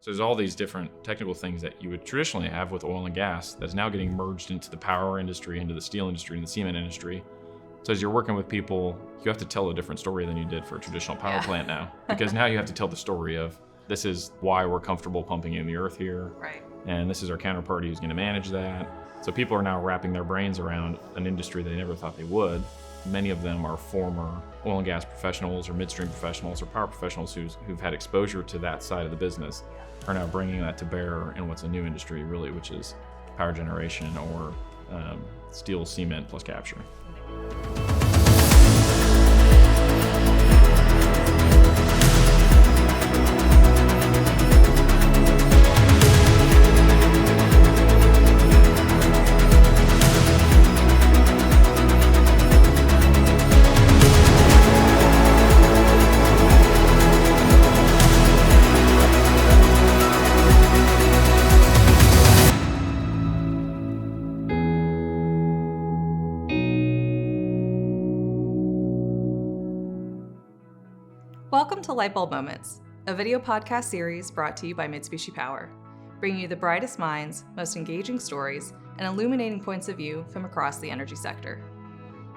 So there's all these different technical things that you would traditionally have with oil and gas that's now getting merged into the power industry, into the steel industry, and the cement industry. So as you're working with people, you have to tell a different story than you did for a traditional power plant now. Because now you have to tell the story of, this is why we're comfortable pumping in the earth here. Right. And this is our counterparty who's going to manage that. So people are now wrapping their brains around an industry they never thought they would. Many of them are former oil and gas professionals or midstream professionals or power professionals who've had exposure to that side of the business, are now bringing that to bear in what's a new industry really, which is power generation or steel, cement plus capture. Welcome to Lightbulb Moments, a video podcast series brought to you by Mitsubishi Power, bringing you the brightest minds, most engaging stories, and illuminating points of view from across the energy sector.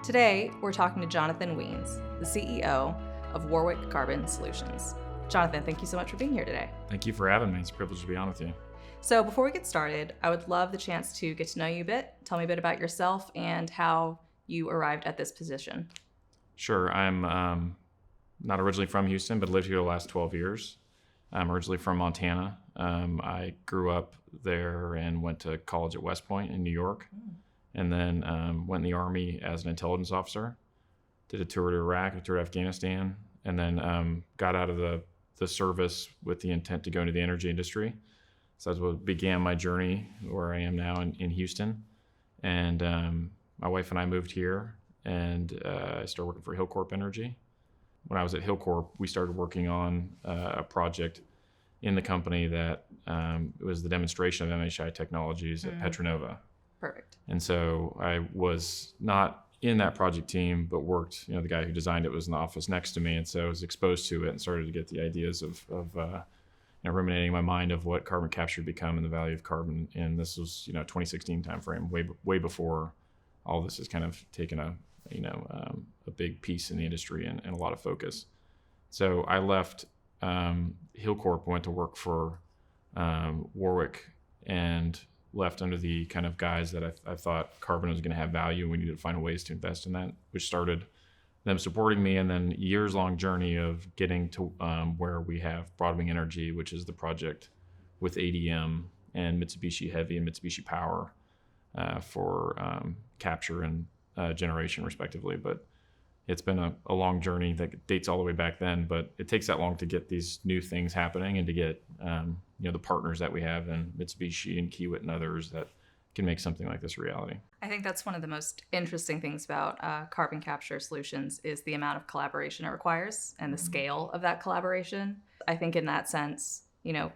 Today, we're talking to Jonathan Wiens, the CEO of Warwick Carbon Solutions. Jonathan, thank you so much for being here today. Thank you for having me. It's a privilege to be on with you. So before we get started, I would love the chance to get to know you a bit. Tell me a bit about yourself and how you arrived at this position. Sure. I'm not originally from Houston, but lived here the last 12 years. I'm originally from Montana. I grew up there and went to college at West Point in New York, and then went in the Army as an intelligence officer, did a tour to Iraq, a tour to Afghanistan, and then got out of the service with the intent to go into the energy industry. So that's what began my journey where I am now in Houston. And my wife and I moved here, and I started working for Hilcorp Energy. When I was at Hilcorp, we started working on a project in the company that was the demonstration of MHI technologies at Petronova. Perfect. And so I was not in that project team, but worked, the guy who designed it was in the office next to me. And so I was exposed to it and started to get the ideas of ruminating in my mind of what carbon capture had become and the value of carbon. And this was, 2016 timeframe, way before all this has kind of taken a big piece in the industry and a lot of focus. So I left Hilcorp, went to work for Warwick, and left under the kind of guise that I thought carbon was going to have value and we needed to find ways to invest in that, which started them supporting me, and then years-long journey of getting to where we have Broadwing Energy, which is the project with ADM and Mitsubishi Heavy and Mitsubishi Power for capture and generation respectively. But it's been a long journey that dates all the way back then, but it takes that long to get these new things happening and to get the partners that we have in Mitsubishi and Kiewit and others that can make something like this a reality. I think that's one of the most interesting things about carbon capture solutions is the amount of collaboration it requires and the scale of that collaboration. I think in that sense,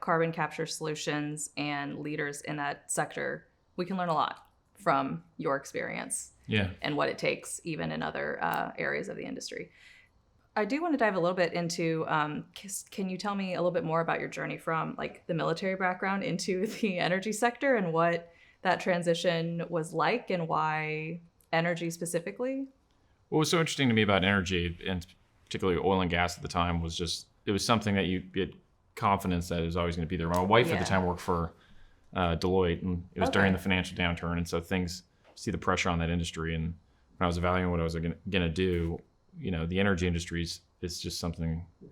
carbon capture solutions and leaders in that sector, we can learn a lot from your experience. Yeah. And what it takes even in other areas of the industry. I do want to dive a little bit into, can you tell me a little bit more about your journey from the military background into the energy sector and what that transition was like and why energy specifically? What was so interesting to me about energy, and particularly oil and gas at the time, was it was something that you get confidence that it was always going to be there. My wife at the time worked for Deloitte, and it was during the financial downturn, and so see the pressure on that industry. And when I was evaluating what I was going to do, the energy industry is just something you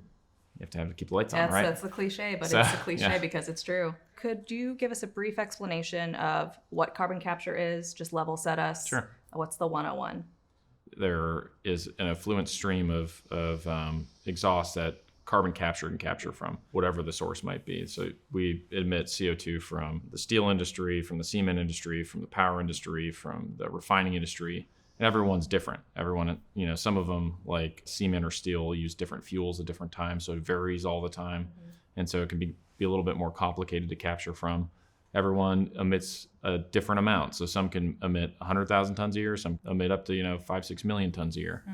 have to keep the lights on, right? That's the cliche, but it's a cliche because it's true. Could you give us a brief explanation of what carbon capture is? Just level set us. Sure. What's the 101? There is an effluent stream of exhaust that carbon capture can capture from whatever the source might be. So we emit CO2 from the steel industry, from the cement industry, from the power industry, from the refining industry. And everyone's different. Everyone, some of them like cement or steel use different fuels at different times. So it varies all the time. And so it can be a little bit more complicated to capture from. Everyone emits a different amount. So some can emit 100,000 tons a year, some emit up to 5-6 million tons a year.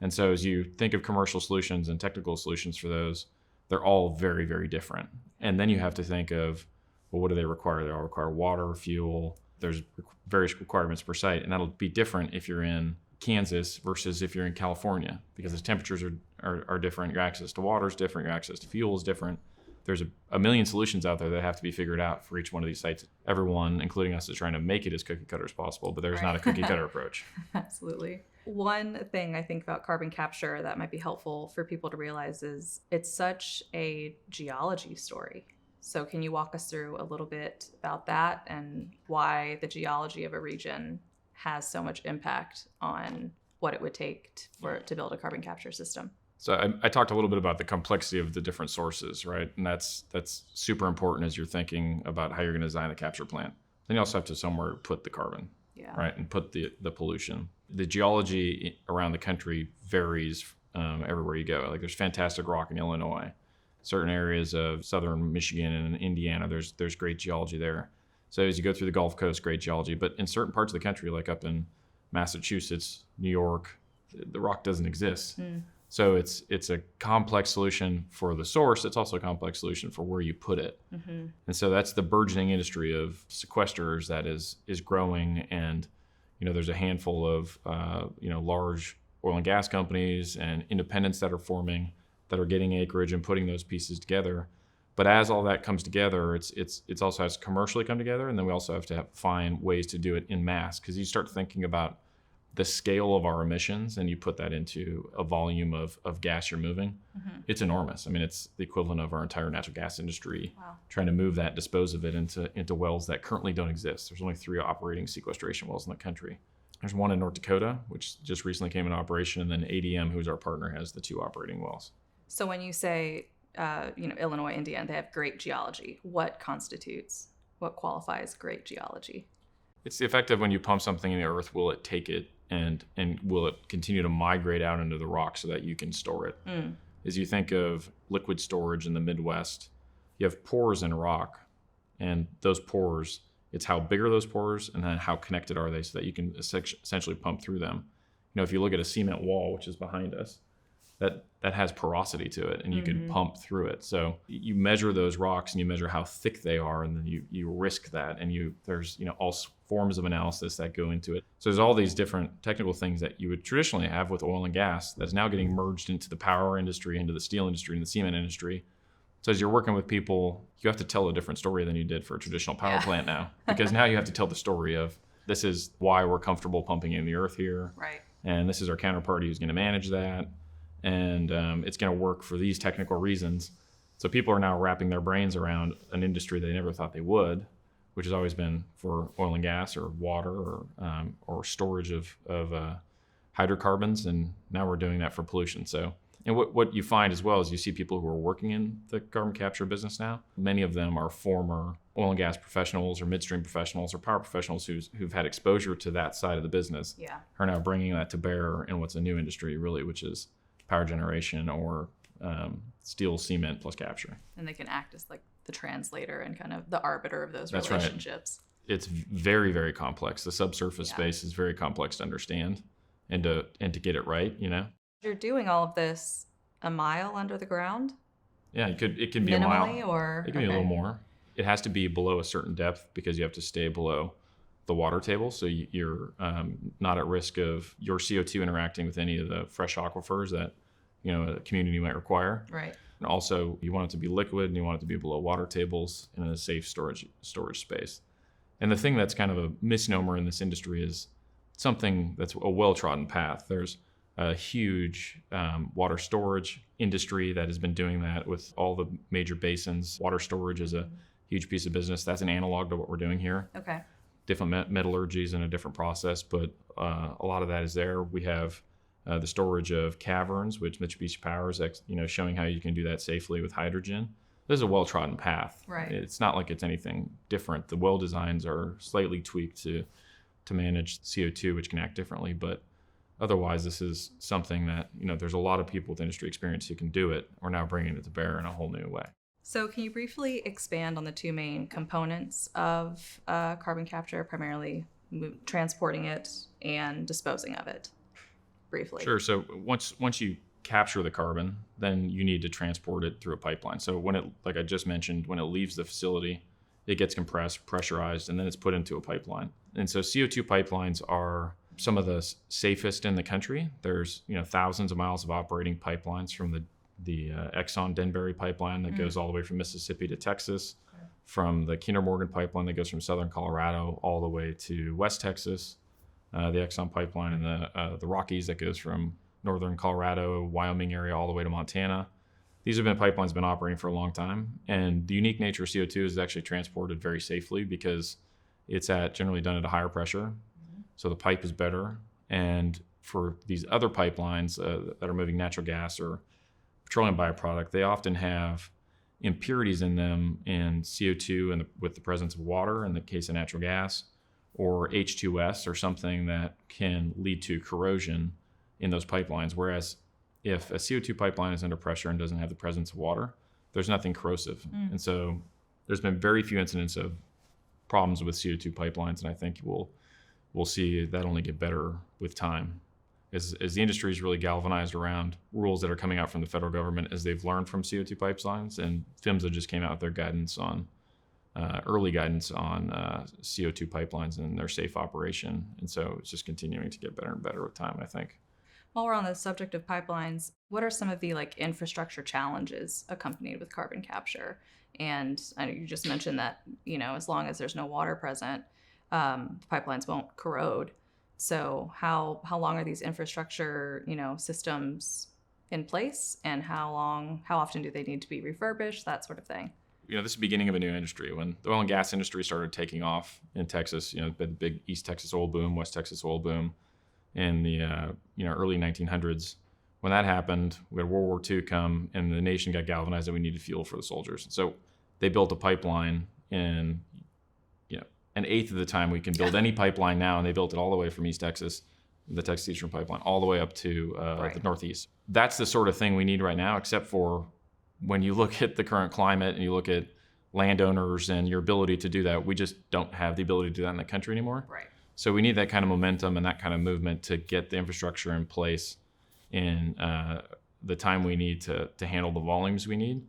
And so as you think of commercial solutions and technical solutions for those, they're all very, very different. And then you have to think of, well, what do they require? They all require water, fuel. There's various requirements per site, and that'll be different if you're in Kansas versus if you're in California, because the temperatures are different. Your access to water is different. Your access to fuel is different. There's a million solutions out there that have to be figured out for each one of these sites. Everyone, including us, is trying to make it as cookie cutter as possible, but there's not a cookie cutter approach. Absolutely. One thing I think about carbon capture that might be helpful for people to realize is it's such a geology story. So can you walk us through a little bit about that and why the geology of a region has so much impact on what it would take to build a carbon capture system? So I talked a little bit about the complexity of the different sources, right? And that's super important as you're thinking about how you're going to design a capture plant. Then you also have to somewhere put the carbon, right? And put the pollution. The geology around the country varies everywhere you go. Like there's fantastic rock in Illinois. Certain areas of southern Michigan and Indiana, there's great geology there. So as you go through the Gulf Coast, great geology. But in certain parts of the country, like up in Massachusetts, New York, the rock doesn't exist. So it's a complex solution for the source. It's also a complex solution for where you put it. And so that's the burgeoning industry of sequesters that is growing. And there's a handful of large oil and gas companies and independents that are forming, that are getting acreage and putting those pieces together. But as all that comes together, it's also has to commercially come together, and then we also have to find ways to do it in mass, because you start thinking about the scale of our emissions and you put that into a volume of gas you're moving, it's enormous. I mean, it's the equivalent of our entire natural gas industry. Wow. Trying to move that, dispose of it into wells that currently don't exist. There's only 3 operating sequestration wells in the country. There's one in North Dakota, which just recently came into operation, and then ADM, who's our partner, has the 2 operating wells. So when you say, Illinois, Indiana, they have great geology, what qualifies great geology? It's the effect of when you pump something in the earth, will it take it and will it continue to migrate out into the rock so that you can store it? As you think of liquid storage in the Midwest, you have pores in rock, and those pores, it's how big are those pores and then how connected are they so that you can essentially pump through them. If you look at a cement wall, which is behind us, that has porosity to it, and you can pump through it. So you measure those rocks and you measure how thick they are, and then you risk that, and there's all forms of analysis that go into it. So there's all these different technical things that you would traditionally have with oil and gas that's now getting merged into the power industry, into the steel industry, and the cement industry. So as you're working with people, you have to tell a different story than you did for a traditional power plant now, because now you have to tell the story of, this is why we're comfortable pumping in the earth here. Right. And this is our counterparty who's going to manage that. And it's going to work for these technical reasons. So people are now wrapping their brains around an industry they never thought they would, which has always been for oil and gas or water or storage of hydrocarbons. And now we're doing that for pollution. So, and what you find as well is you see people who are working in the carbon capture business now. Many of them are former oil and gas professionals or midstream professionals or power professionals who've had exposure to that side of the business. Are now bringing that to bear in what's a new industry, really, which is power generation or steel, cement plus capture. And they can act as like the translator and kind of the arbiter of those That's relationships. Right. It's very, very complex. The subsurface space is very complex to understand and to get it right, You're doing all of this a mile under the ground? Yeah, it can be minimally, a mile. Or it can be a little more. It has to be below a certain depth because you have to stay below the water table, so you're not at risk of your CO2 interacting with any of the fresh aquifers that a community might require. Right. And also, you want it to be liquid, and you want it to be below water tables and in a safe storage space. And the thing that's kind of a misnomer in this industry is something that's a well-trodden path. There's a huge water storage industry that has been doing that with all the major basins. Water storage is a huge piece of business. That's an analog to what we're doing here. Okay. Different metallurgies and a different process, but a lot of that is there. We have the storage of caverns, which Mitsubishi Power is, showing how you can do that safely with hydrogen. This is a well-trodden path. Right. It's not like it's anything different. The well designs are slightly tweaked to manage CO2, which can act differently, but otherwise, this is something that, there's a lot of people with industry experience who can do it. We're now bringing it to bear in a whole new way. So can you briefly expand on the 2 main components of carbon capture, primarily transporting it and disposing of it? Briefly. Sure. So once you capture the carbon, then you need to transport it through a pipeline. So when it, like I just mentioned, when it leaves the facility, it gets compressed, pressurized, and then it's put into a pipeline. And so CO2 pipelines are some of the safest in the country. There's thousands of miles of operating pipelines from the Exxon Denbury pipeline that goes all the way from Mississippi to Texas, from the Kinder Morgan pipeline that goes from southern Colorado all the way to West Texas, the Exxon pipeline, and the Rockies that goes from northern Colorado, Wyoming area all the way to Montana. These have been pipelines been operating for a long time, and the unique nature of CO2 is actually transported very safely because it's generally done at a higher pressure, so the pipe is better. And for these other pipelines that are moving natural gas or petroleum byproduct, they often have impurities in them in CO2 and with the presence of water in the case of natural gas, or H2S or something that can lead to corrosion in those pipelines. Whereas if a CO2 pipeline is under pressure and doesn't have the presence of water, there's nothing corrosive. And so there's been very few incidents of problems with CO2 pipelines, and I think we'll see that only get better with time. As the industry is really galvanized around rules that are coming out from the federal government as they've learned from CO2 pipelines, and PHMSA just came out with their guidance on early guidance on CO2 pipelines and their safe operation. And so it's just continuing to get better and better with time, I think. While we're on the subject of pipelines, what are some of the infrastructure challenges accompanied with carbon capture? And I know you just mentioned that, as long as there's no water present, the pipelines won't corrode. So how long are these infrastructure, systems in place, and how often do they need to be refurbished, that sort of thing? This is the beginning of a new industry. When the oil and gas industry started taking off in Texas, the big East Texas oil boom, West Texas oil boom in the early 1900s. When that happened, we had World War II come, and the nation got galvanized that we needed fuel for the soldiers. So they built a pipeline in an eighth of the time we can build any pipeline now, and they built it all the way from East Texas, the Texas Eastern Pipeline, all the way up to the Northeast. That's the sort of thing we need right now, except for when you look at the current climate and you look at landowners and your ability to do that, we just don't have the ability to do that in the country anymore. Right. So we need that kind of momentum and that kind of movement to get the infrastructure in place in the time we need to handle the volumes we need.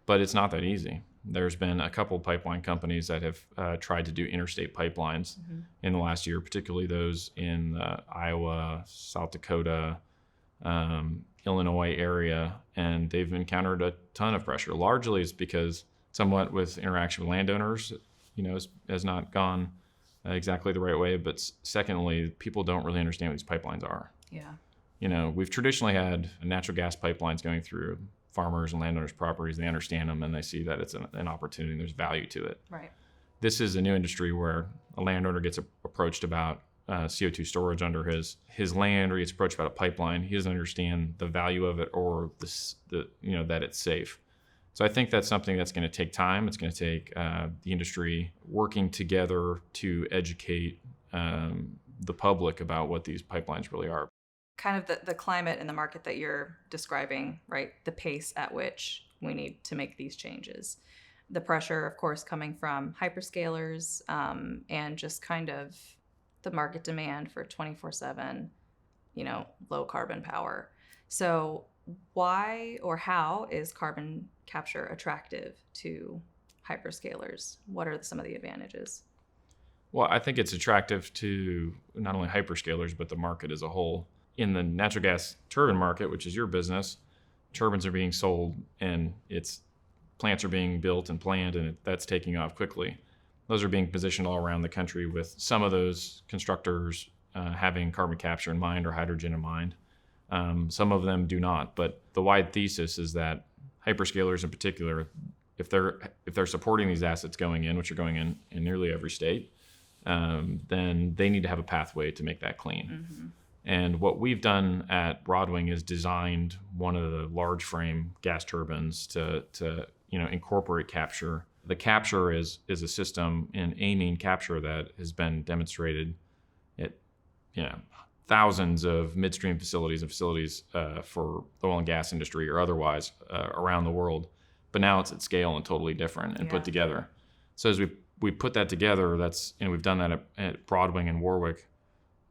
But it's not that easy. There's been a couple of pipeline companies that have tried to do interstate pipelines in the last year, particularly those in Iowa, South Dakota, Illinois area, and they've encountered a ton of pressure. Largely it's because somewhat with interaction with landowners, has not gone exactly the right way. But secondly, people don't really understand what these pipelines are. Yeah. We've traditionally had natural gas pipelines going through farmers and landowners' properties. They understand them and they see that it's an opportunity. There's value to it. Right. This is a new industry where a landowner gets approached about CO2 storage under his land, or he gets approached about a pipeline. He doesn't understand the value of it or that it's safe. So I think that's something that's going to take time. It's going to take the industry working together to educate the public about what these pipelines really are. Kind of the climate and the market that you're describing, right? The pace at which we need to make these changes. The pressure, of course, coming from hyperscalers and just kind of the market demand for 24/7, low carbon power. So why or how is carbon capture attractive to hyperscalers? What are some of the advantages? Well, I think it's attractive to not only hyperscalers, but the market as a whole. In the natural gas turbine market, which is your business, turbines are being sold and plants are being built and planned, and that's taking off quickly. Those are being positioned all around the country with some of those constructors having carbon capture in mind or hydrogen in mind. Some of them do not, but the wide thesis is that hyperscalers in particular, if they're supporting these assets going in, which are going in nearly every state, then they need to have a pathway to make that clean. Mm-hmm. And what we've done at Broadwing is designed one of the large frame gas turbines to incorporate capture. The capture is a system in amine capture that has been demonstrated at thousands of midstream facilities and facilities for the oil and gas industry or otherwise around the world. But now it's at scale and totally different and put together. So as we put that together, we've done that at Broadwing and Warwick.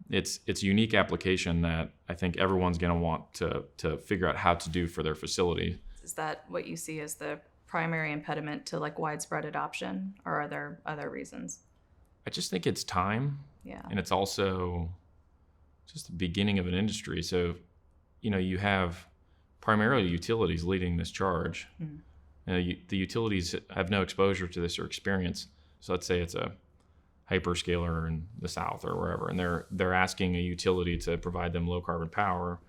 it's a unique application that I think everyone's going to want to figure out how to do for their facility. Is that what you see as the primary impediment to like widespread adoption, or are there other reasons? I just think it's time. Yeah. And it's also just the beginning of an industry. So, you have primarily utilities leading this charge. The utilities have no exposure to this or experience. So let's say it's a hyperscaler in the South or wherever, and they're asking a utility to provide them low carbon power,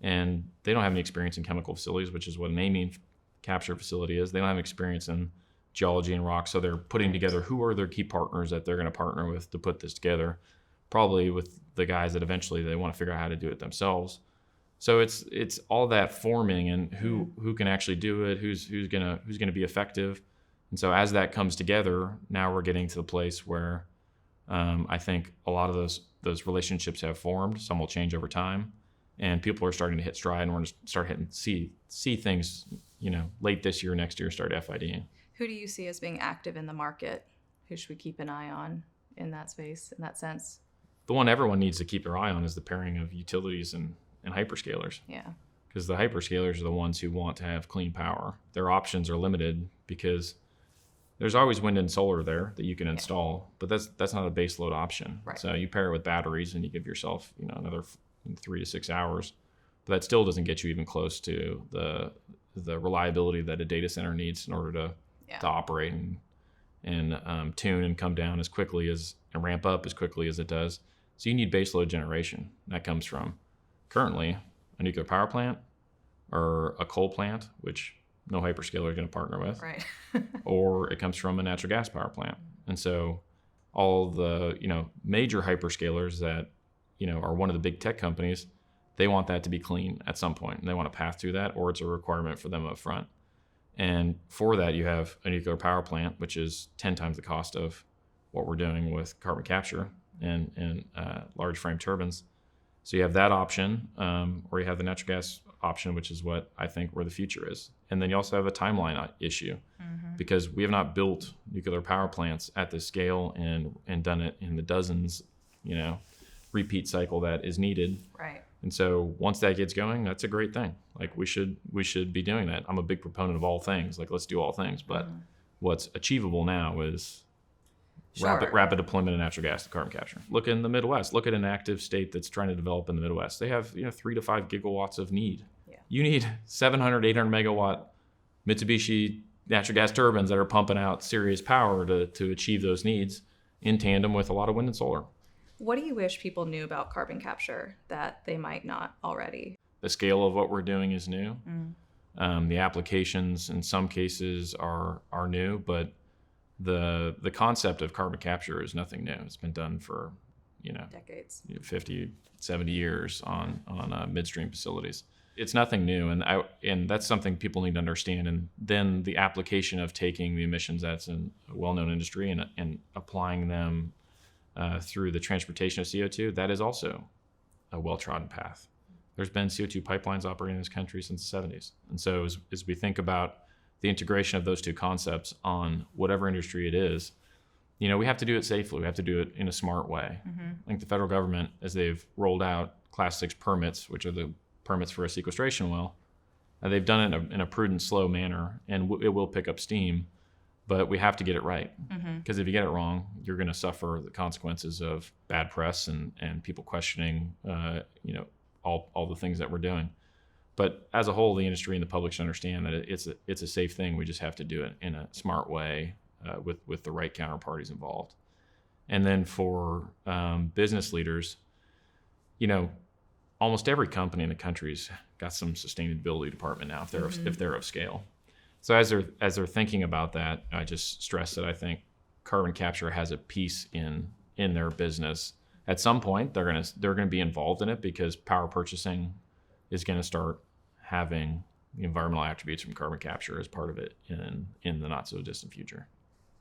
and they don't have any experience in chemical facilities, which is what an amine capture facility is. They don't have experience in geology and rock, so they're putting together who are their key partners that they're going to partner with to put this together, probably with the guys that eventually they want to figure out how to do it themselves. So it's all that forming and who can actually do it, who's gonna be effective. And so as that comes together, now we're getting to the place where I think a lot of those relationships have formed. Some will change over time, and people are starting to hit stride, and we're going to start see things, late this year, next year, start FIDing. Who do you see as being active in the market? Who should we keep an eye on in that space, in that sense? The one everyone needs to keep their eye on is the pairing of utilities and hyperscalers. Yeah. Because the hyperscalers are the ones who want to have clean power. Their options are limited because there's always wind and solar there that you can install, but that's not a base load option. Right. So you pair it with batteries and you give yourself, another 3 to 6 hours, but that still doesn't get you even close to the reliability that a data center needs in order to operate and tune and come down as quickly and ramp up as quickly as it does. So you need base load generation. That comes from currently a nuclear power plant or a coal plant, which no hyperscaler is going to partner with, right? Or it comes from a natural gas power plant. And so all the major hyperscalers that are one of the big tech companies, they want that to be clean at some point, and they want a path through that, or it's a requirement for them up front. And for that, you have a nuclear power plant, which is 10 times the cost of what we're doing with carbon capture and large frame turbines. So you have that option, or you have the natural gas option, which is what I think where the future is. And then you also have a timeline issue, because we have not built nuclear power plants at this scale and done it in the dozens, repeat cycle that is needed. Right. And so once that gets going, that's a great thing. Like we should be doing that. I'm a big proponent of all things. Like let's do all things. But what's achievable now is rapid deployment of natural gas to carbon capture. Look in the Midwest. Look at an active state that's trying to develop in the Midwest. They have 3 to 5 gigawatts of need. Yeah. You need 700, 800 megawatt Mitsubishi natural gas turbines that are pumping out serious power to achieve those needs in tandem with a lot of wind and solar. What do you wish people knew about carbon capture that they might not already? The scale of what we're doing is new. The applications in some cases are new, but the concept of carbon capture is nothing new. It's been done for decades, 50, 70 years on midstream facilities. It's nothing new, and that's something people need to understand. And then the application of taking the emissions that's in a well-known industry and applying them through the transportation of CO2, that is also a well-trodden path. There's been CO2 pipelines operating in this country since the 70s. And so as we think about the integration of those two concepts on whatever industry it is, we have to do it safely. We have to do it in a smart way. I think the federal government, as they've rolled out Class 6 permits, which are the permits for a sequestration well, they've done it in a prudent, slow manner, and it will pick up steam. But we have to get it right, because if you get it wrong, you're going to suffer the consequences of bad press and people questioning, all the things that we're doing. But as a whole, the industry and the public should understand that it's a safe thing. We just have to do it in a smart way with the right counterparties involved. And then for business leaders, almost every company in the country's got some sustainability department now if they're of scale. So as they're thinking about that, I just stress that I think carbon capture has a piece in their business. At some point, they're gonna be involved in it because power purchasing is gonna start having the environmental attributes from carbon capture as part of it in the not so distant future.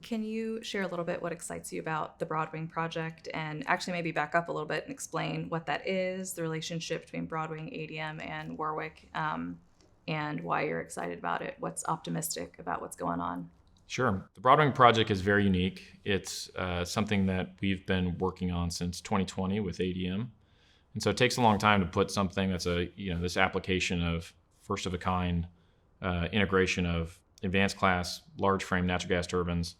Can you share a little bit what excites you about the Broadwing project, and actually maybe back up a little bit and explain what that is, the relationship between Broadwing, ADM, and Warwick, and why you're excited about it, what's optimistic about what's going on? Sure. The Broadwing project is very unique. It's something that we've been working on since 2020 with ADM. And so it takes a long time to put something that's this application of first of a kind integration of advanced class, large frame natural gas turbines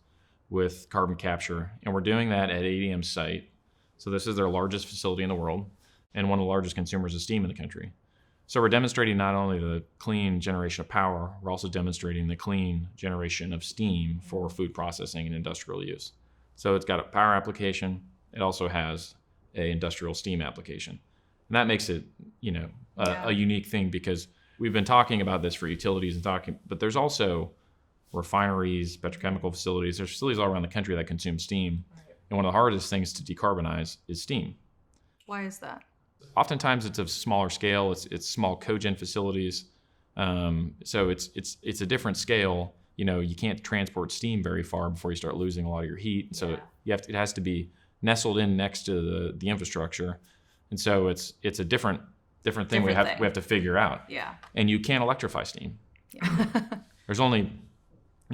with carbon capture. And we're doing that at ADM's site. So this is their largest facility in the world and one of the largest consumers of steam in the country. So we're demonstrating not only the clean generation of power, we're also demonstrating the clean generation of steam for food processing and industrial use. So it's got a power application. It also has an industrial steam application. And that makes it, a unique thing, because we've been talking about this for utilities but there's also refineries, petrochemical facilities. There's facilities all around the country that consume steam. Right. And one of the hardest things to decarbonize is steam. Why is that? Oftentimes it's of smaller scale. It's small cogen facilities. So it's a different scale. You can't transport steam very far before you start losing a lot of your heat. So it has to be nestled in next to the infrastructure. And so it's a different thing we have to figure out. Yeah. And you can't electrify steam. Yeah. You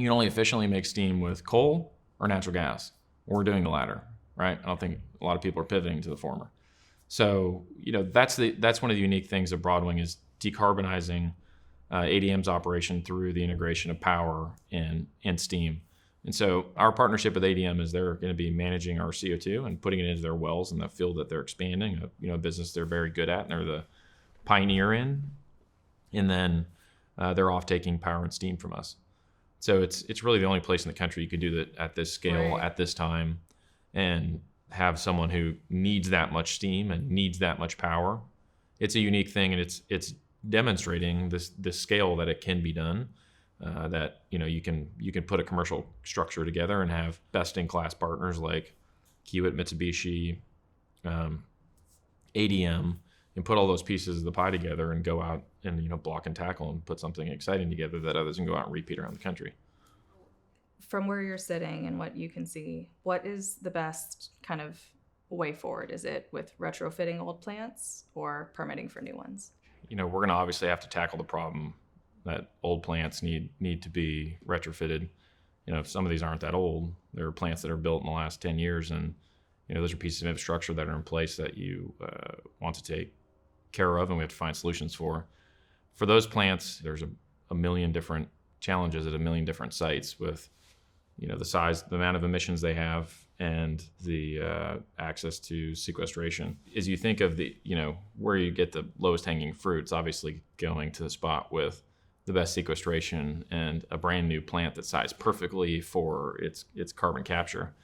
can only efficiently make steam with coal or natural gas. We're doing the latter, right? I don't think a lot of people are pivoting to the former. So, that's one of the unique things of Broadwing is decarbonizing ADM's operation through the integration of power and steam. And so our partnership with ADM is they're going to be managing our CO2 and putting it into their wells in the field that they're expanding, a business they're very good at and they're the pioneer in. And then they're off taking power and steam from us. So it's really the only place in the country you could do that at this scale, at this time, and have someone who needs that much steam and needs that much power. It's a unique thing, and it's demonstrating this scale that it can be done. That you can put a commercial structure together and have best in class partners like Kiewit, Mitsubishi, ADM, and put all those pieces of the pie together and go out and block and tackle and put something exciting together that others can go out and repeat around the country. From where you're sitting and what you can see, what is the best kind of way forward? Is it with retrofitting old plants or permitting for new ones? We're going to obviously have to tackle the problem that old plants need to be retrofitted. Some of these aren't that old. There are plants that are built in the last 10 years, and those are pieces of infrastructure that are in place that you want to take care of, and we have to find solutions for. For those plants, there's a million different challenges at a million different sites with the size, the amount of emissions they have, and the access to sequestration. As you think of where you get the lowest hanging fruit, it's obviously going to the spot with the best sequestration and a brand new plant that's sized perfectly for its carbon capture.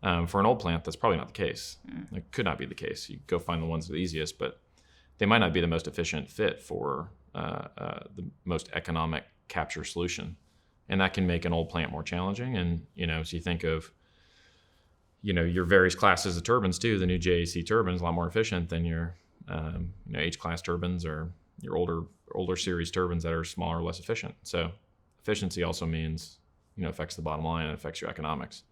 For an old plant, that's probably not the case. It could not be the case. You go find the ones that are the easiest, but they might not be the most efficient fit for the most economic capture solution. And that can make an old plant more challenging. And, so you think of, your various classes of turbines too. The new JAC turbine is a lot more efficient than your, H-class turbines or your older series turbines that are smaller, less efficient. So efficiency also means, affects the bottom line and affects your economics.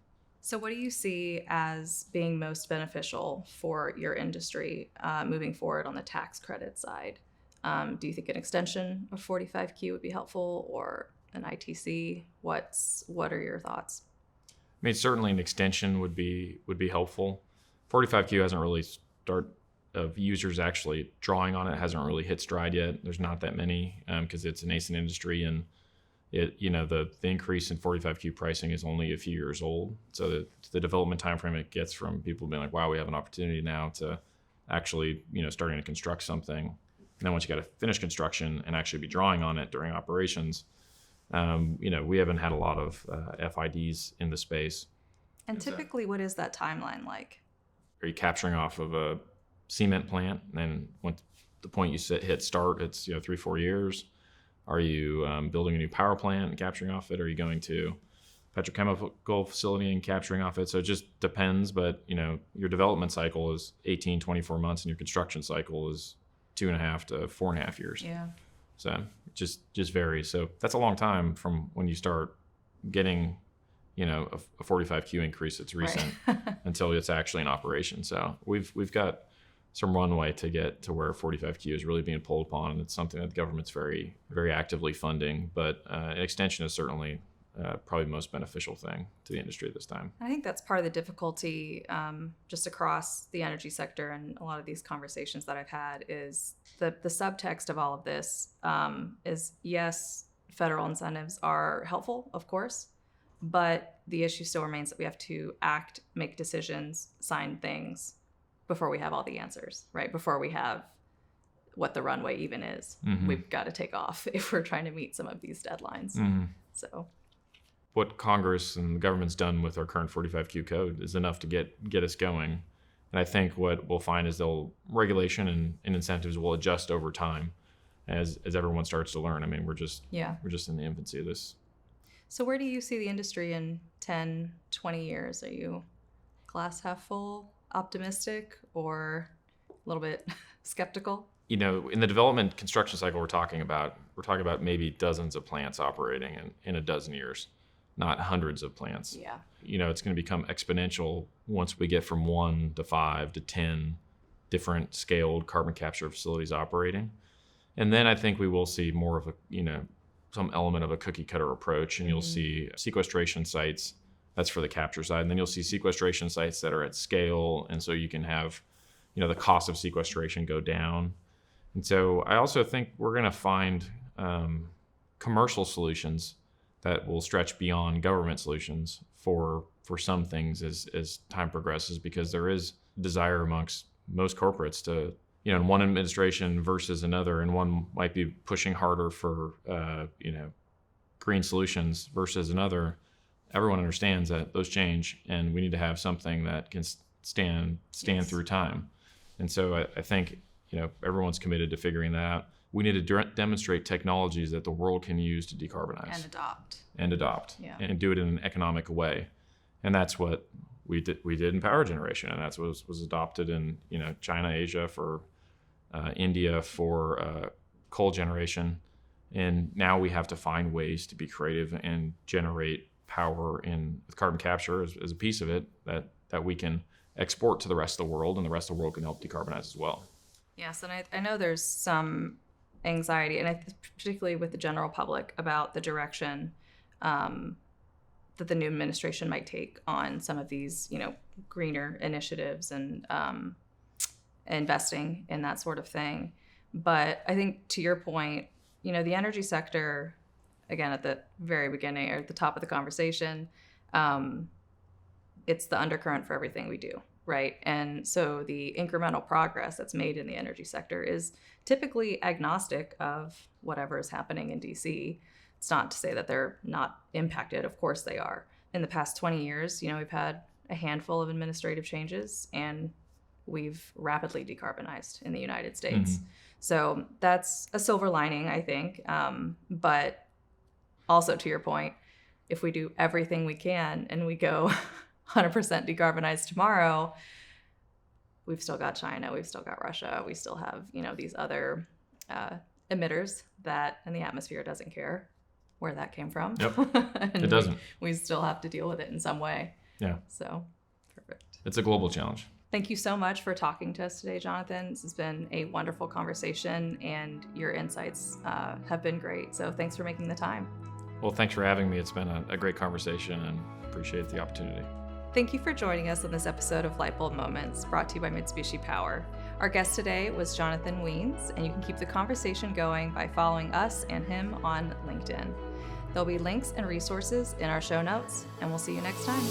So what do you see as being most beneficial for your industry moving forward on the tax credit side? Do you think an extension of 45Q would be helpful, or an ITC? What are your thoughts? I mean, certainly an extension would be helpful. 45Q hasn't really of users actually drawing on it hasn't really hit stride yet. There's not that many because it's a nascent industry, and the increase in 45Q pricing is only a few years old. So the development timeframe it gets from people being like, wow, we have an opportunity now to actually starting to construct something. And then once you got to finish construction and actually be drawing on it during operations, we haven't had a lot of FIDs in the space. And typically, what is that timeline like? Are you capturing off of a cement plant, and then when the point you hit start, it's 3-4 years? Are you building a new power plant and capturing off it? Are you going to petrochemical facility and capturing off it? So it just depends, but your development cycle is 18-24 months, and your construction cycle is 2.5 to 4.5 years. Yeah. So it just varies. So that's a long time from when you start getting, a 45Q increase that's recent until it's actually in operation. So we've got some runway to get to where 45Q is really being pulled upon, and it's something that the government's very, very actively funding. But an extension is certainly probably the most beneficial thing to the industry at this time. I think that's part of the difficulty just across the energy sector, and a lot of these conversations that I've had is the subtext of all of this is, yes, federal incentives are helpful, of course, but the issue still remains that we have to act, make decisions, sign things before we have all the answers, right? Before we have what the runway even is. Mm-hmm. We've got to take off if we're trying to meet some of these deadlines. Mm-hmm. So what Congress and the government's done with our current 45Q code is enough to get us going. And I think what we'll find is regulation and incentives will adjust over time as everyone starts to learn. I mean, we're just in the infancy of this. So where do you see the industry in 10, 20 years? Are you glass half full, optimistic, or a little bit skeptical? You know, in the development construction cycle we're talking about maybe dozens of plants operating in a dozen years, not hundreds of plants. Yeah. You know, it's going to become exponential once we get from 1 to 5 to 10 different scaled carbon capture facilities operating. And then I think we will see more of some element of a cookie cutter approach, and you'll see sequestration sites. That's for the capture side. And then you'll see sequestration sites that are at scale. And so you can have, the cost of sequestration go down. And so I also think we're going to find commercial solutions that will stretch beyond government solutions for some things as time progresses, because there is desire amongst most corporates to, in one administration versus another, and one might be pushing harder for, green solutions versus another. Everyone understands that those change, and we need to have something that can stand through time. And so I think, everyone's committed to figuring that out. We need to demonstrate technologies that the world can use to decarbonize. And adopt. Yeah. And do it in an economic way. And that's what we did in power generation. And that's what was adopted in, China, Asia, for India, for coal generation. And now we have to find ways to be creative and generate power with carbon capture as a piece of it that we can export to the rest of the world, and the rest of the world can help decarbonize as well. Yes, and I know there's some anxiety, and particularly with the general public, about the direction that the new administration might take on some of these, greener initiatives and investing in that sort of thing. But I think, to your point, the energy sector, again, at the very beginning or at the top of the conversation, it's the undercurrent for everything we do, right? And so the incremental progress that's made in the energy sector is typically agnostic of whatever is happening in DC. It's not to say that they're not impacted. Of course they are. In the past 20 years, we've had a handful of administrative changes, and we've rapidly decarbonized in the United States. Mm-hmm. So that's a silver lining, I think. But also, to your point, if we do everything we can and we go 100% decarbonized tomorrow, we've still got China, we've still got Russia, we still have, these other emitters and the atmosphere doesn't care where that came from. Yep. It doesn't. We still have to deal with it in some way. Yeah. So, perfect. It's a global challenge. Thank you so much for talking to us today, Jonathan. This has been a wonderful conversation, and your insights have been great. So thanks for making the time. Well, thanks for having me. It's been a great conversation, and appreciate the opportunity. Thank you for joining us on this episode of Lightbulb Moments, brought to you by Mitsubishi Power. Our guest today was Jonathan Wiens, and you can keep the conversation going by following us and him on LinkedIn. There'll be links and resources in our show notes, and we'll see you next time.